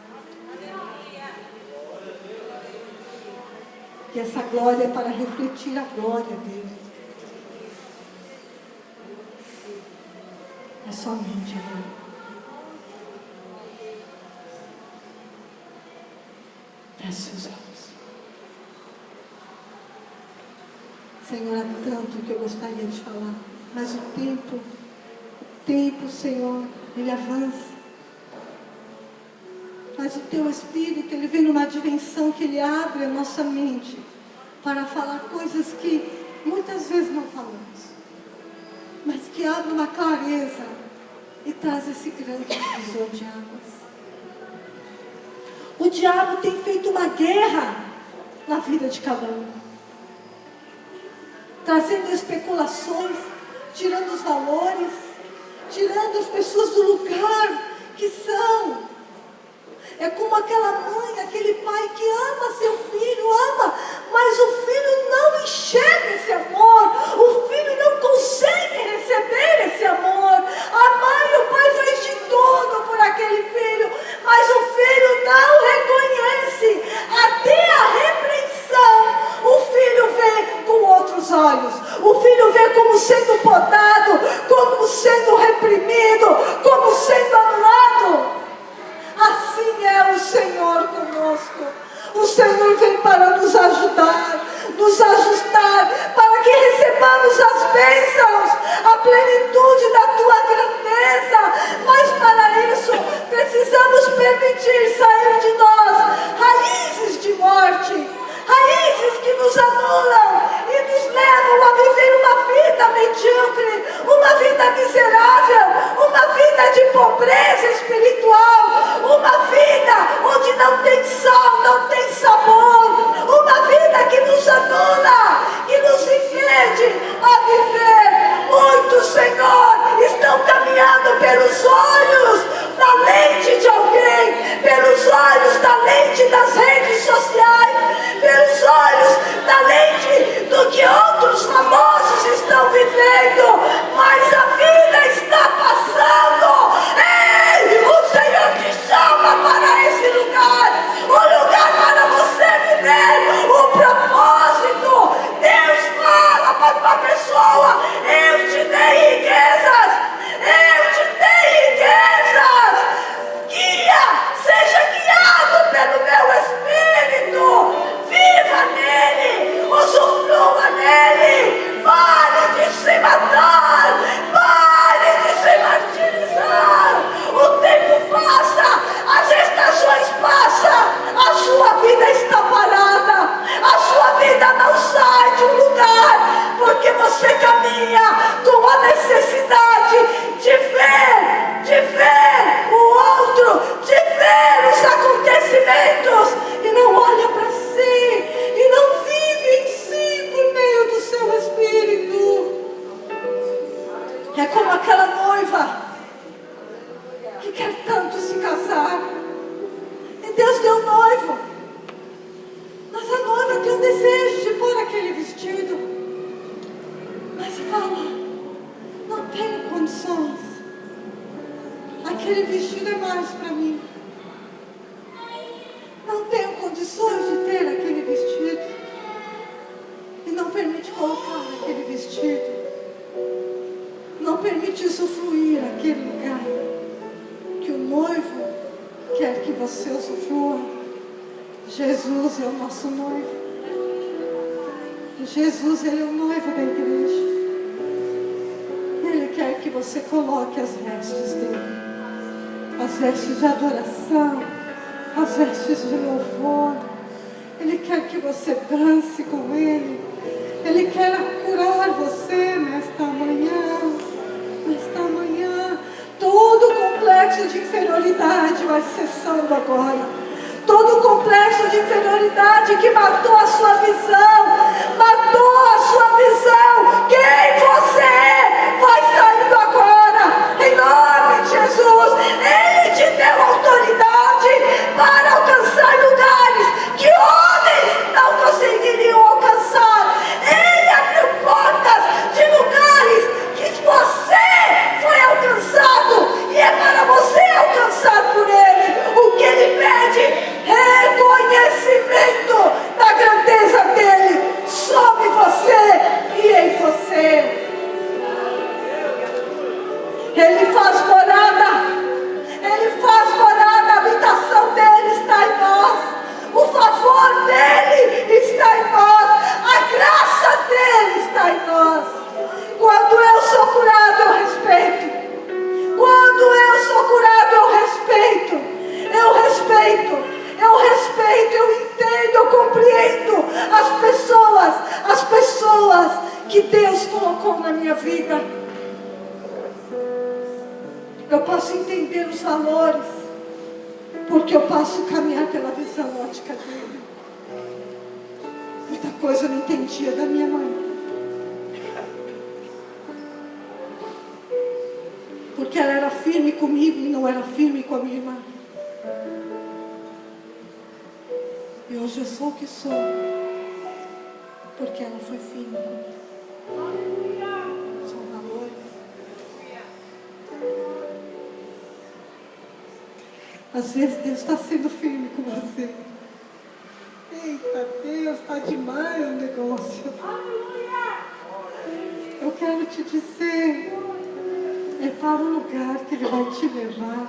E essa glória é para refletir a glória dele. É somente ele. Feche os olhos. Senhor, há tanto que eu gostaria de falar, mas o tempo, Senhor, ele avança. Mas o teu Espírito, ele vem numa dimensão que ele abre a nossa mente para falar coisas que muitas vezes não falamos, mas que abre uma clareza e traz esse grande divisor de águas. O diabo tem feito uma guerra na vida de cada um, trazendo especulações, tirando os valores, tirando as pessoas do lugar que são. É como aquela mãe, aquele pai que ama seu filho, ama, mas o filho não enxerga esse amor, o filho não consegue receber esse amor. A mãe e o pai faz de tudo por aquele filho, mas o filho não reconhece. Até a repreensão, o filho vê com outros olhos. O filho vê como sendo podado, como sendo reprimido, como sendo anulado. Assim é o Senhor conosco. O Senhor vem para nos ajudar, nos ajustar, para que recebamos as bênçãos, a plenitude da tua grandeza. Mas para isso, precisamos permitir sair de nós raízes de morte, raízes que nos anulam e nos levam a viver uma vida medíocre, uma vida miserável, uma vida de pobreza espiritual, uma vida onde não tem sal, não tem sabor, uma vida que nos anula, que nos impede a viver. Muitos, Senhor, estão caminhando pelos olhos da lente de alguém, pelos olhos da lente das redes sociais, pelos olhos da lente do que outros famosos estão vivendo, mas a vida está passando. Ei, o Senhor te chama para esse lugar, o lugar para você viver o propósito. Deus fala para uma pessoa: eu te dei riquezas, eu te dei riquezas. Guia, seja guiado pelo meu Espírito, viva nele, usufrua nele, pare de se matar, pare de se martirizar. O tempo passa, as estações passam, a sua vida está parada, a sua vida não sai de um lugar, porque você caminha com a necessidade de ver o outro, de ver os acontecimentos, e não olha para si, e não vive em si por meio do seu Espírito. É como aquela noiva que quer tanto se casar, e Deus deu noivo, mas a noiva tem o desejo de pôr aquele vestido, mas fala: não tenho condições, aquele vestido é mais para mim, não tenho condições de ter aquele vestido, e não permite colocar aquele vestido, não permite usufruir aquele lugar que o noivo quer que você usufrua. Jesus é o nosso noivo. Jesus, ele é o noivo da igreja. Ele quer que você coloque as vestes dele, as vestes de adoração, as vestes de louvor. Ele quer que você dance com ele. Ele quer curar você nesta manhã. Nesta manhã, todo o complexo de inferioridade vai cessando agora. Todo o complexo de inferioridade que matou a sua visão, matou a sua visão, quem você é, vai Ele faz morada. Ele faz morada. A habitação dele está em nós. O favor dele está em nós. A graça dele está em nós. Quando eu sou curado, eu respeito. Quando eu sou curado, eu respeito. Eu respeito. Eu respeito, eu entendo, eu compreendo as pessoas que Deus colocou na minha vida. Eu posso entender os valores, porque eu posso caminhar pela visão ótica dele. Muita coisa eu não entendia da minha mãe, porque ela era firme comigo e não era firme com a minha irmã. E hoje eu sou o que sou, porque ela foi firme comigo. São valores. Às vezes Deus está sendo firme com você. Eita, Deus, está demais o negócio. Eu quero te dizer, é para o lugar que Ele vai te levar.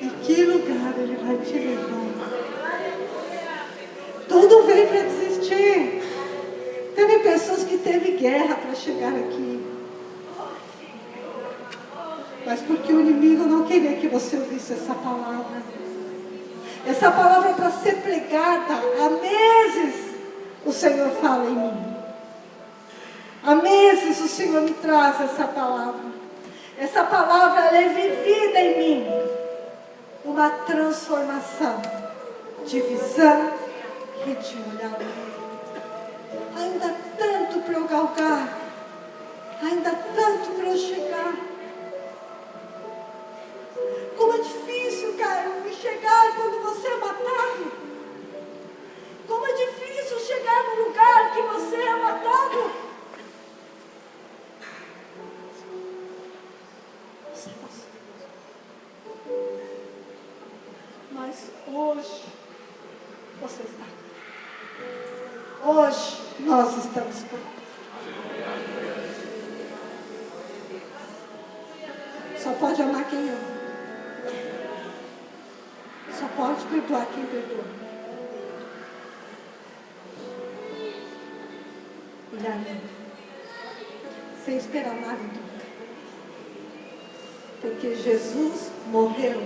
E que lugar Ele vai te levar? Tudo veio para desistir. Teve pessoas que teve guerra para chegar aqui. Mas porque o inimigo não queria que você ouvisse essa palavra. Essa palavra é para ser pregada. Há meses o Senhor fala em mim. Há meses o Senhor me traz essa palavra. Essa palavra ela é vivida em mim. Uma transformação de visão e de olhar. Ainda há tanto para eu galgar. Ainda há tanto para eu chegar. Como é difícil, Caio, chegar quando você é matado. Como é difícil chegar no lugar que você é matado. Mas hoje, você está aqui. Hoje, nós estamos prontos. Só pode amar quem ama. Só pode perdoar quem perdoa. Olhar lindo. Sem esperar nada nunca. Porque Jesus morreu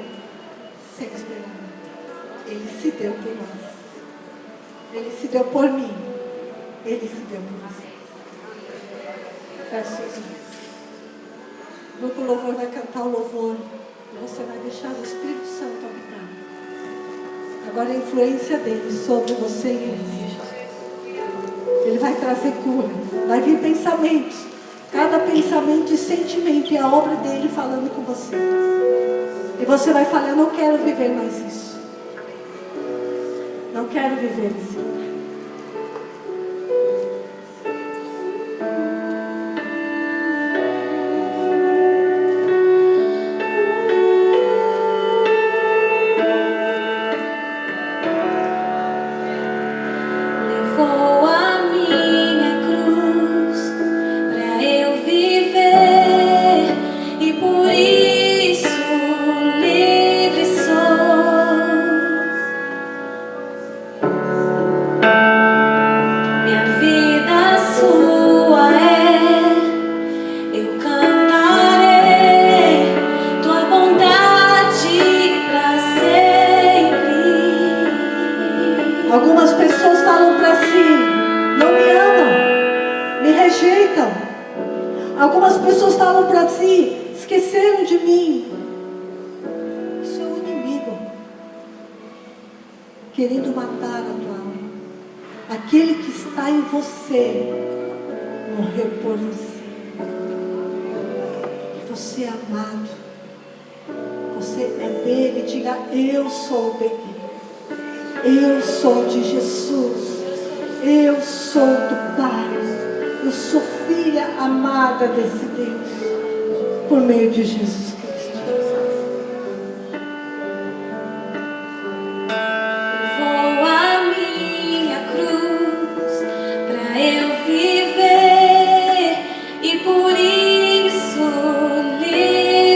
sem esperar nada. Ele se deu por nós. Ele se deu por mim. Ele se deu por vocês. Feche os olhos. O grupo louvor vai cantar o louvor. E você vai deixar o Espírito Santo habitar. Agora a influência dele sobre você e eles. Ele vai trazer cura. Vai vir pensamentos. Cada pensamento e sentimento é a obra dele falando com você. E você vai falar, eu não quero viver mais isso. Não quero viver isso. Algumas pessoas falam para si, não me amam, me rejeitam. Algumas pessoas falam para si, esqueceram de mim. Isso é o inimigo querendo matar a tua alma. Aquele que está em você morreu por você. E você é amado. Você é dele. Diga, eu sou dele. Eu sou de Jesus. Eu sou do Pai. Eu sou filha amada desse Deus. Por meio de Jesus Cristo. Vou a minha cruz pra eu viver e por isso livre.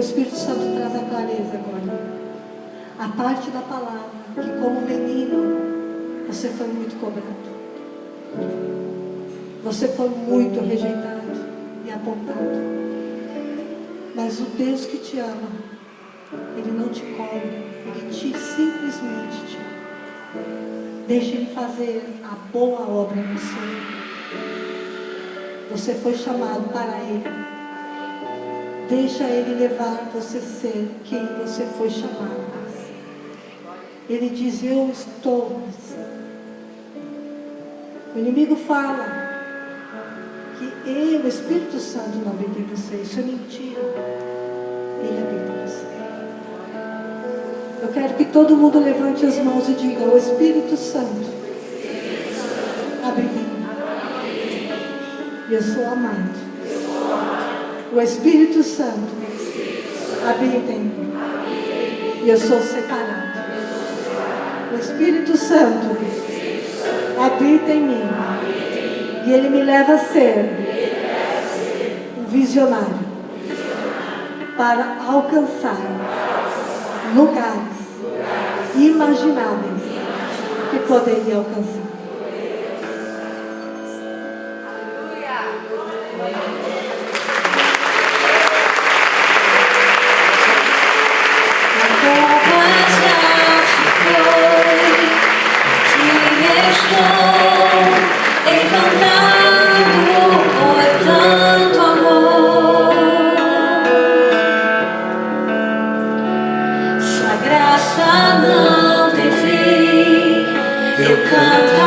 Espírito Santo traz a clareza agora. A parte da palavra que, como menino, você foi muito cobrado. Você foi muito rejeitado e apontado. Mas o Deus que te ama, Ele não te cobra, Ele simplesmente te ama. Deixa Ele fazer a boa obra no seu. Você foi chamado para Ele. Deixa Ele levar você a ser quem você foi chamado a ser. Ele diz: eu estou assim. O inimigo fala que o Espírito Santo não habita em você. Isso é mentira. Ele habita em você. Eu quero que todo mundo levante as mãos e diga: o Espírito Santo habita em mim. E eu sou amado. O Espírito Santo habita em mim. E eu sou separado. O Espírito Santo habita em mim. E Ele me leva a ser um visionário para alcançar lugares imagináveis que poderia alcançar. Não tem fim, eu canto.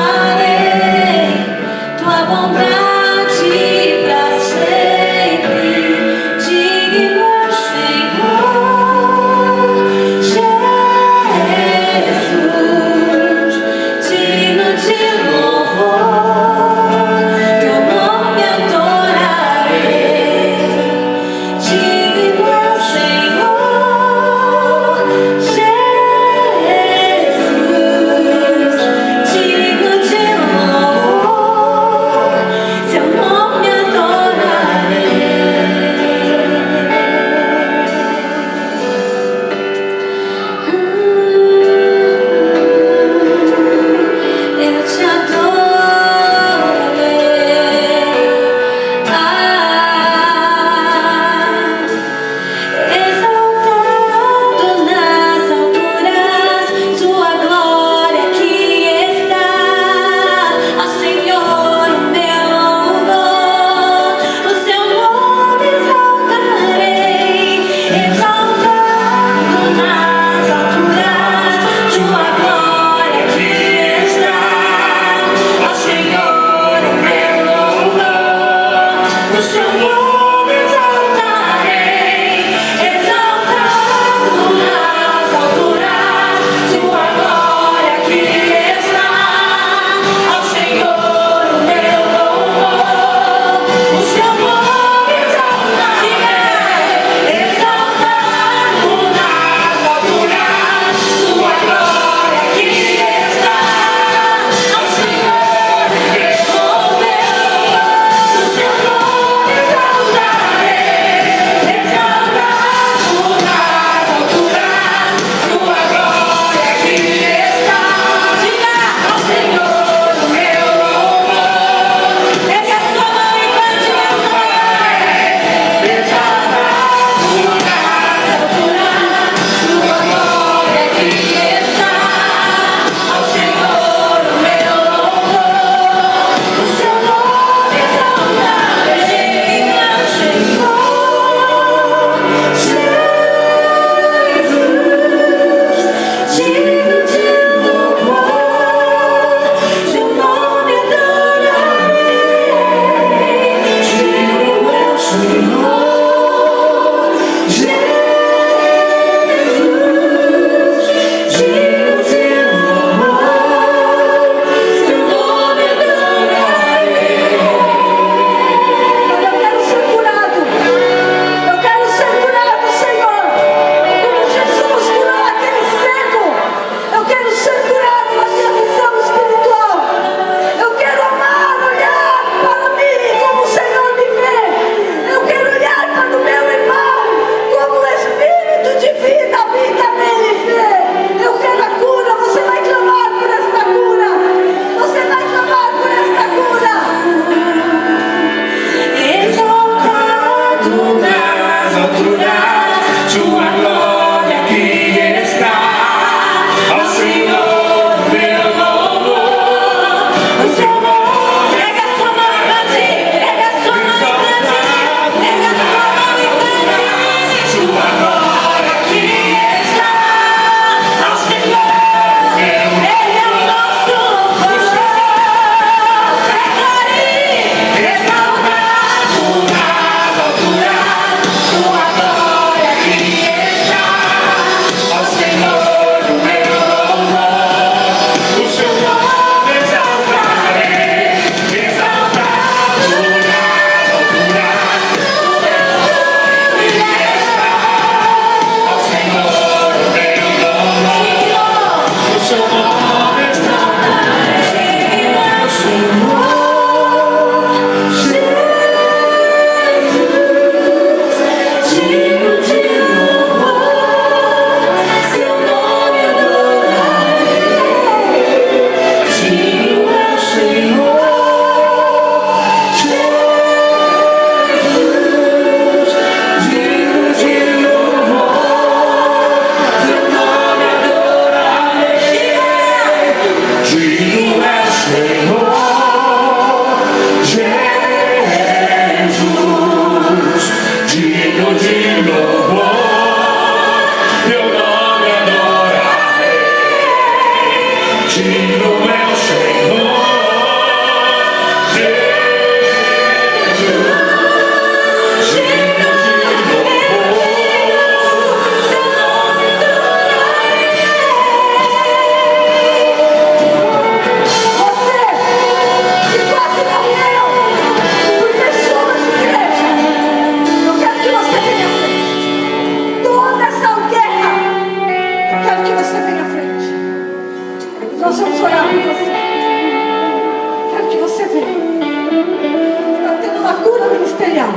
ministerial.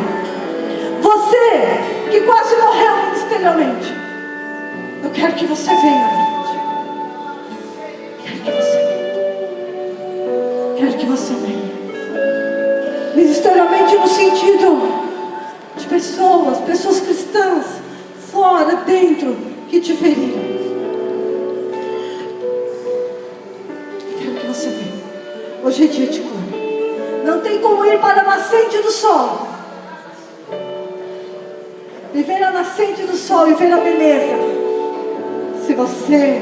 Você que quase morreu ministerialmente, eu quero que você venha à frente. Quero que você venha. Quero que você venha. Ministerialmente no sentido de pessoas cristãs, fora, dentro, que te feriram. Quero que você venha. Hoje é dia de cura. Não tem como ir para a nascente do sol e ver a nascente do sol e ver a beleza se você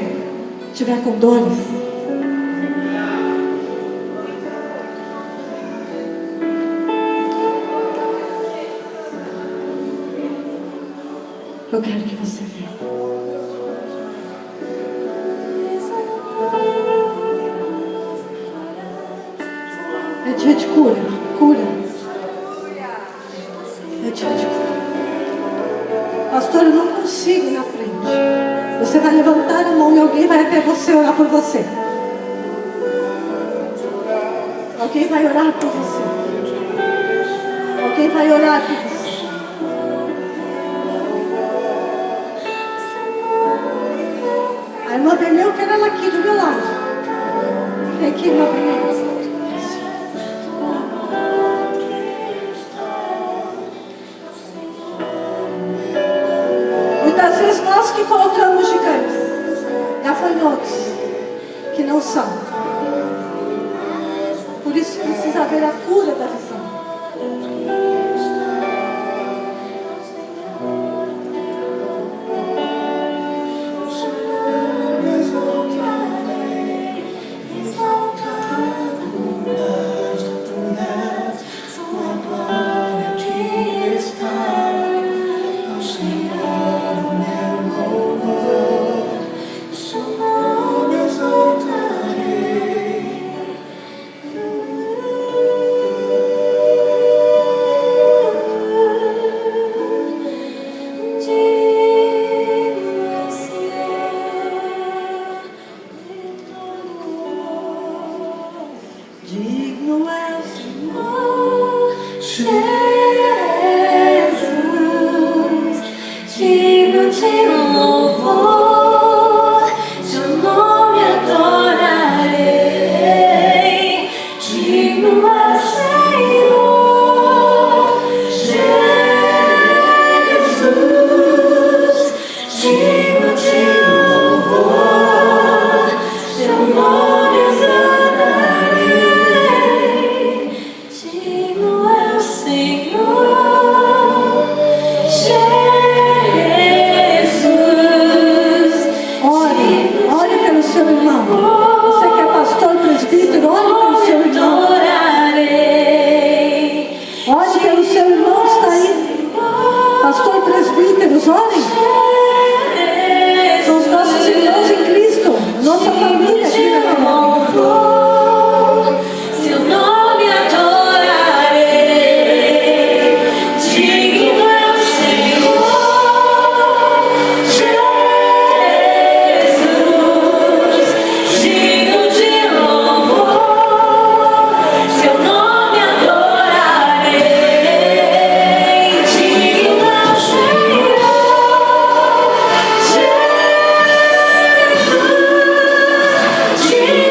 estiver com dores. Eu quero que você venha. É dia de cura. Cura. É dia de cura. Pastor, eu não consigo ir na frente. Você vai levantar a mão e alguém vai até você orar por você. Alguém vai orar por você. Alguém vai orar por você. A irmã Benê, eu quero ela aqui do meu lado. Vem aqui, irmã Benê. Muitas vezes nós que colocamos gigantes, gafanhotos, que não são. Por isso precisa haver a cura da visão. Digno é o Senhor Jesus, digno de louvor, seu nome adorarei. Digno é o Senhor Jesus, digno de louvor, seu nome adorarei. Digno é o Senhor Jesus. Ore pelo seu irmão. Você que é pastor, presbítero, ore pelo seu irmão. Ore pelo seu irmão que está aí. Pastor, presbíteros, orem. São os nossos irmãos em Cristo, nossa família aqui na terra. Seu nome adorarei. Digno é o Senhor Jesus, digno de louvor, seu nome adorarei. Digno é o Senhor Jesus, digno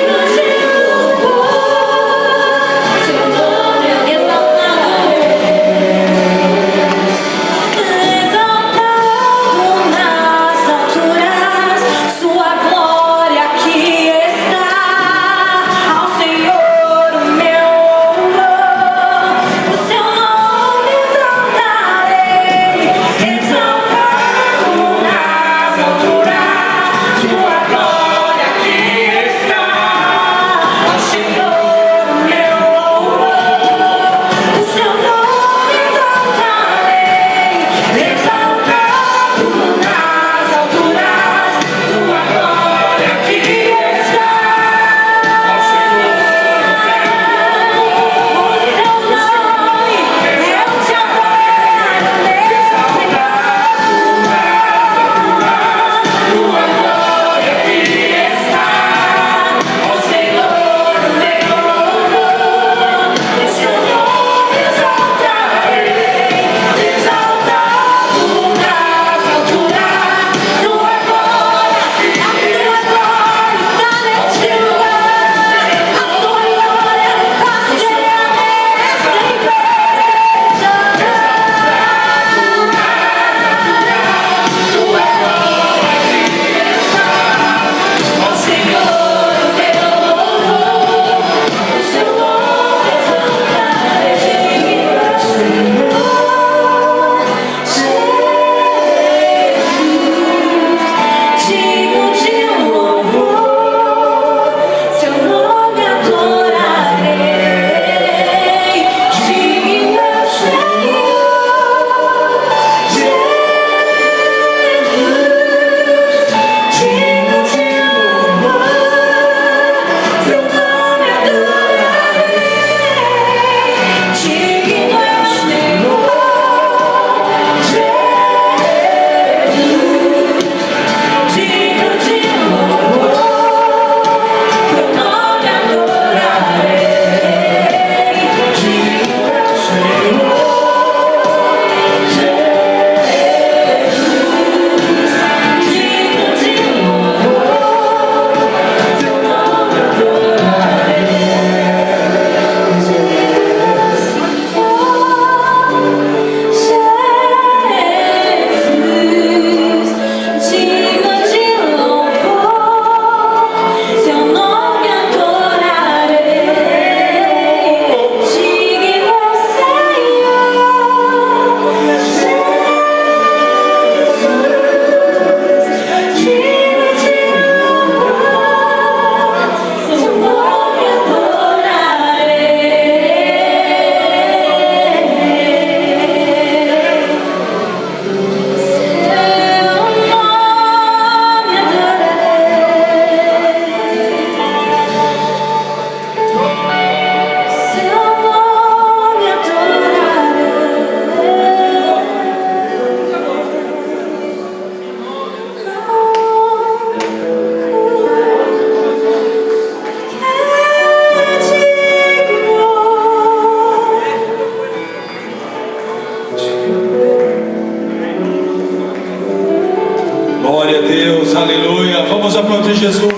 de Jesus.